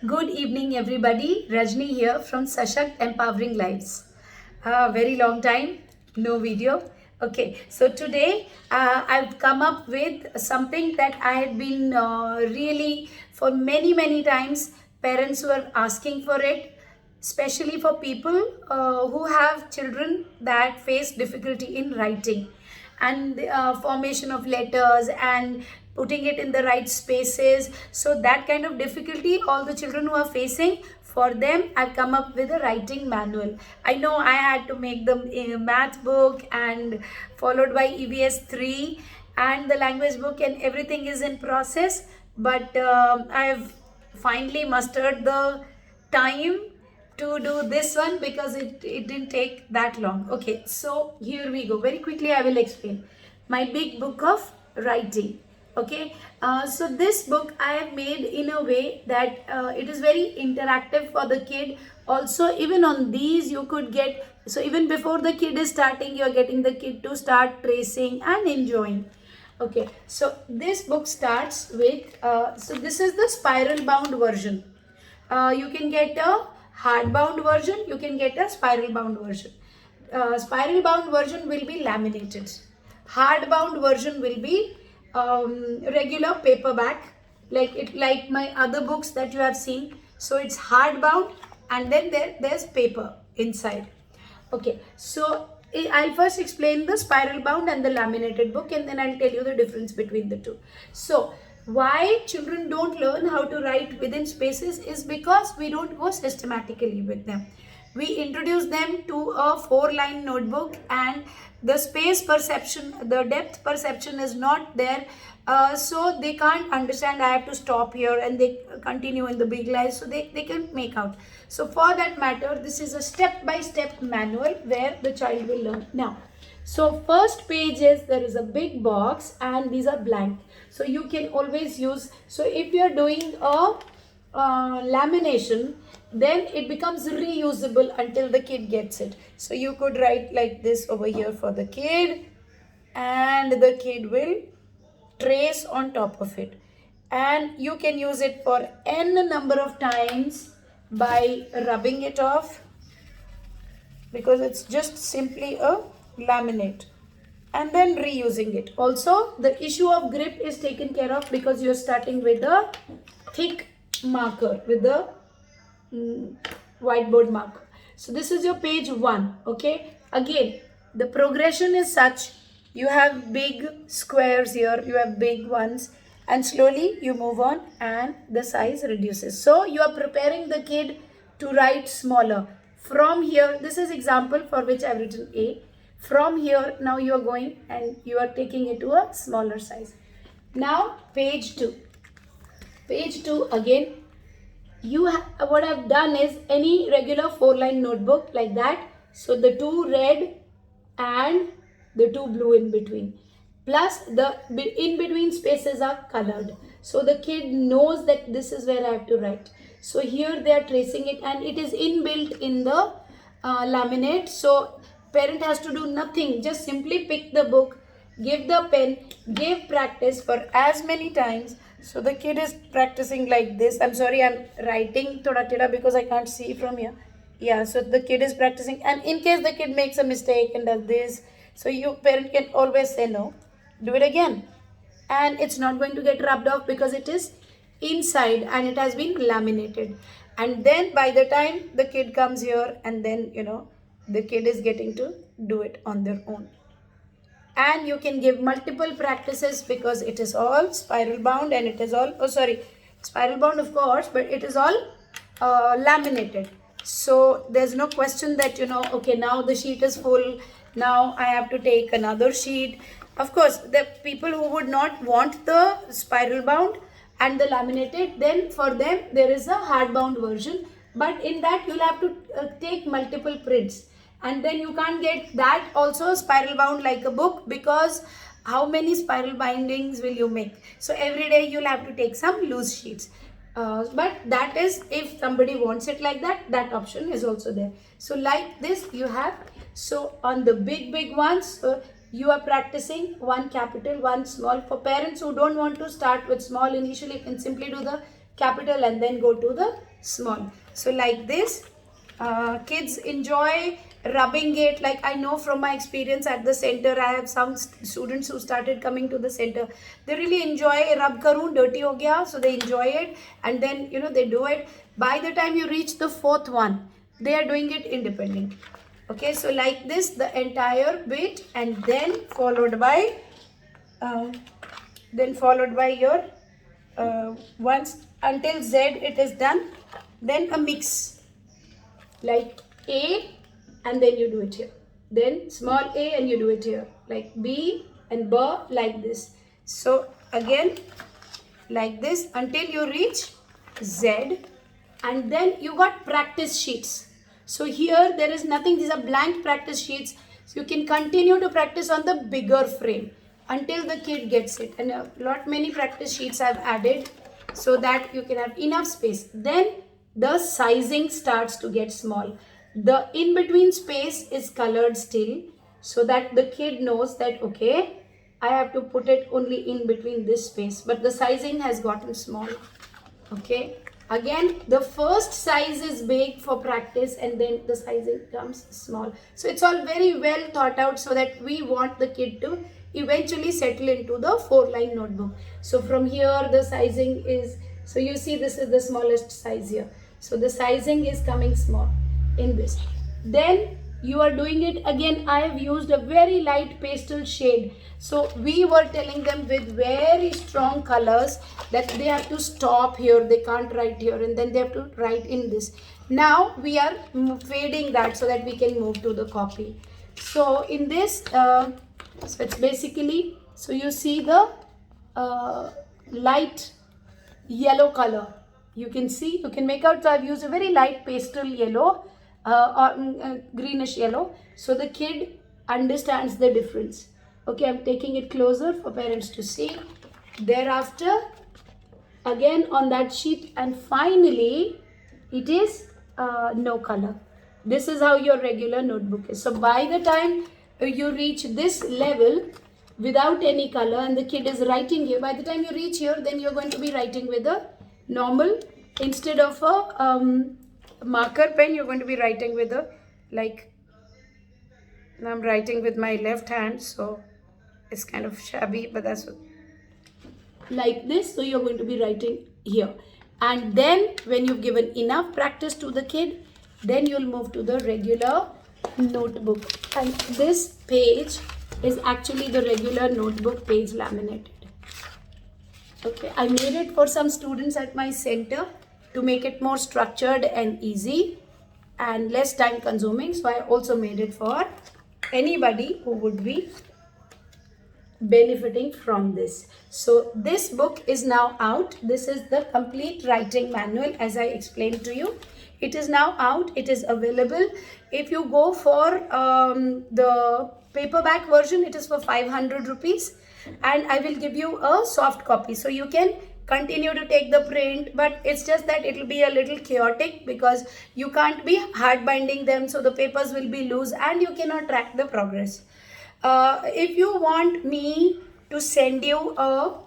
Good evening, everybody. Rajni here from Sashakt Empowering Lives. Very long time, no video. Okay, so today I've come up with something that I had been really for many times. Parents were asking for it, especially for people who have children that face difficulty in writing and the formation of letters and putting it in the right spaces. So that kind of difficulty all the children who are facing, for them I've come up with a writing manual. I know I had to make the math book and followed by EVS 3 and the language book, and everything is in process, but I've finally mustered the time to do this one because it didn't take that long. Okay, so here we go. Very quickly I will explain my big book of writing. Okay, so this book I have made in a way that it is very interactive for the kid. Also, even on these you could get, so even before the kid is starting, you're getting the kid to start tracing and enjoying. Okay, so this book starts with, so this is the spiral bound version. You can get a hardbound version, you can get a spiral bound version. Spiral bound version will be laminated. Hardbound version will be regular paperback, like my other books that you have seen. So it's hardbound and then there's paper inside. Okay, so I'll first explain the spiral bound and the laminated book, and then I'll tell you the difference between the two. So why children don't learn how to write within spaces is because we don't go systematically with them. We introduce them to a 4-line notebook, and the space perception, the depth perception is not there. So they can't understand I have to stop here, and they continue in the big lines, so they can make out. So for that matter, this is a step-by-step manual where the child will learn. Now, so first page is, there is a big box and these are blank. So you can always use, so if you are doing a lamination, then it becomes reusable until the kid gets it. So you could write like this over here for the kid, and the kid will trace on top of it, and you can use it for n number of times by rubbing it off, because it's just simply a laminate, and then reusing it. Also, the issue of grip is taken care of because you're starting with a thick marker, with the whiteboard marker. So this is your page 1. Okay, again the progression is such, you have big squares here, you have big ones, and slowly you move on and the size reduces. So you are preparing the kid to write smaller. From here, this is example for which I've written A. From here, now you are going and you are taking it to a smaller size. Now page 2. Page 2 again, what I've done is any regular 4-line notebook like that. So the 2 red and the 2 blue in between, plus the in between spaces are colored, so the kid knows that this is where I have to write. So here they are tracing it, and it is inbuilt in the laminate. So parent has to do nothing, just simply pick the book, give the pen, give practice for as many times. So the kid is practicing like this. I'm sorry, I'm writing thoda tida because I can't see from here. Yeah, so the kid is practicing, and in case the kid makes a mistake and does this, so you parent can always say no, do it again, and it's not going to get rubbed off because it is inside and it has been laminated. And then by the time the kid comes here, and then the kid is getting to do it on their own. And you can give multiple practices because it is all spiral bound, and it is all, spiral bound of course, but it is all laminated. So there's no question that okay, now the sheet is full, now I have to take another sheet. Of course, the people who would not want the spiral bound and the laminated, then for them there is a hardbound version, but in that you'll have to take multiple prints, and then you can't get that also spiral bound like a book, because how many spiral bindings will you make? So every day you'll have to take some loose sheets. But that is if somebody wants it like that, that option is also there. So like this you have, so on the big ones, you are practicing one capital, one small. For parents who don't want to start with small initially, you can simply do the capital and then go to the small. So like this, kids enjoy rubbing it. Like I know from my experience at the center, I have some students who started coming to the center. They really enjoy rub karun, dirty ho gaya, so they enjoy it, and then they do it. By the time you reach the fourth one, they are doing it independent. Okay, so like this, the entire bit, and then followed by your once until Z it is done, then a mix like A, and then you do it here, then small a and you do it here, like B and B, like this. So again like this until you reach Z, and then you got practice sheets. So here there is nothing, these are blank practice sheets. So you can continue to practice on the bigger frame until the kid gets it. And many practice sheets I've added so that you can have enough space. Then the sizing starts to get small. The in-between space is colored still, so that the kid knows that, okay, I have to put it only in between this space, but the sizing has gotten small. Okay, again the first size is big for practice, and then the sizing comes small. So it's all very well thought out, so that we want the kid to eventually settle into the 4-line notebook. So from here the sizing is, so you see this is the smallest size here, so the sizing is coming small in this. Then you are doing it again. I have used a very light pastel shade. So we were telling them with very strong colors that they have to stop here, they can't write here, and then they have to write in this. Now we are fading that so that we can move to the copy. So in this, so it's basically, so you see the light yellow color. You can see, you can make out, so I've used a very light pastel yellow or greenish yellow, so the kid understands the difference. Okay, I'm taking it closer for parents to see. Thereafter, again on that sheet, and finally it is no color. This is how your regular notebook is. So by the time you reach this level without any color and the kid is writing here, by the time you reach here, then you're going to be writing with a normal, instead of a marker pen, you're going to be writing with a, like, I'm writing with my left hand, so it's kind of shabby, but that's what, like this. So you're going to be writing here, and then when you've given enough practice to the kid, then you'll move to the regular notebook. And this page is actually the regular notebook page laminated. Okay, I made it for some students at my center to make it more structured and easy and less time consuming. So I also made it for anybody who would be benefiting from this. So this book is now out. This is the complete writing manual, as I explained to you. It is now out. It is available. If you go for the paperback version, it is for 500 rupees, and I will give you a soft copy, so you can continue to take the print, but it's just that it will be a little chaotic because you can't be hard binding them, so the papers will be loose and you cannot track the progress. If you want me to send you a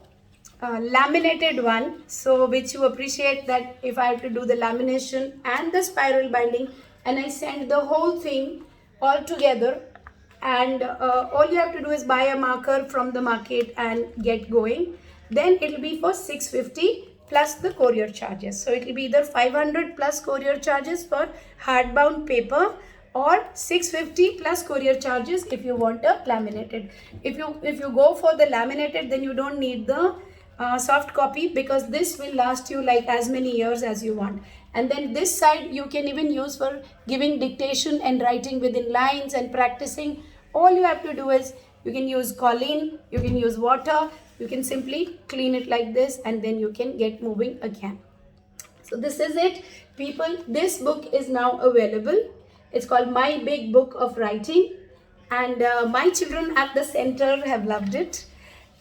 laminated one, so which you appreciate that if I have to do the lamination and the spiral binding, and I send the whole thing all together, and all you have to do is buy a marker from the market and get going, then it will be for 650 plus the courier charges. So it will be either 500 plus courier charges for hardbound paper, or 650 plus courier charges if you want a laminated. If you go for the laminated, then you don't need the soft copy, because this will last you like as many years as you want. And then this side you can even use for giving dictation and writing within lines and practicing. All you have to do is, you can use Colleen, you can use water, you can simply clean it like this, and then you can get moving again. So this is it, people. This book is now available. It's called My Big Book of Writing, and my children at the center have loved it,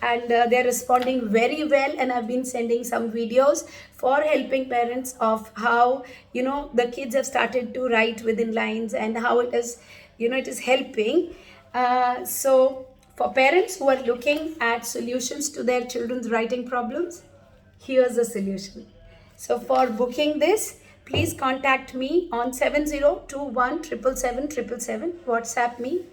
and they're responding very well, and I've been sending some videos for helping parents of how the kids have started to write within lines and how it is it is helping. So for parents who are looking at solutions to their children's writing problems, here's a solution. So for booking this, please contact me on 7021 WhatsApp me,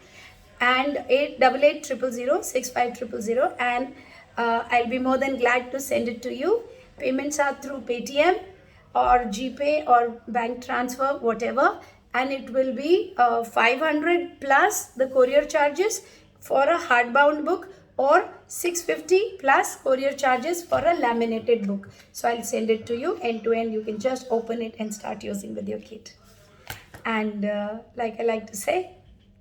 and 8880065000, and I'll be more than glad to send it to you. Payments are through Paytm or GPay or bank transfer, whatever, and it will be 500 plus the courier charges for a hardbound book, or 650 plus courier charges for a laminated book. So I'll send it to you end to end. You can just open it and start using with your kid. And like I like to say,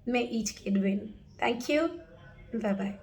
may each kid win. Thank you. Bye bye.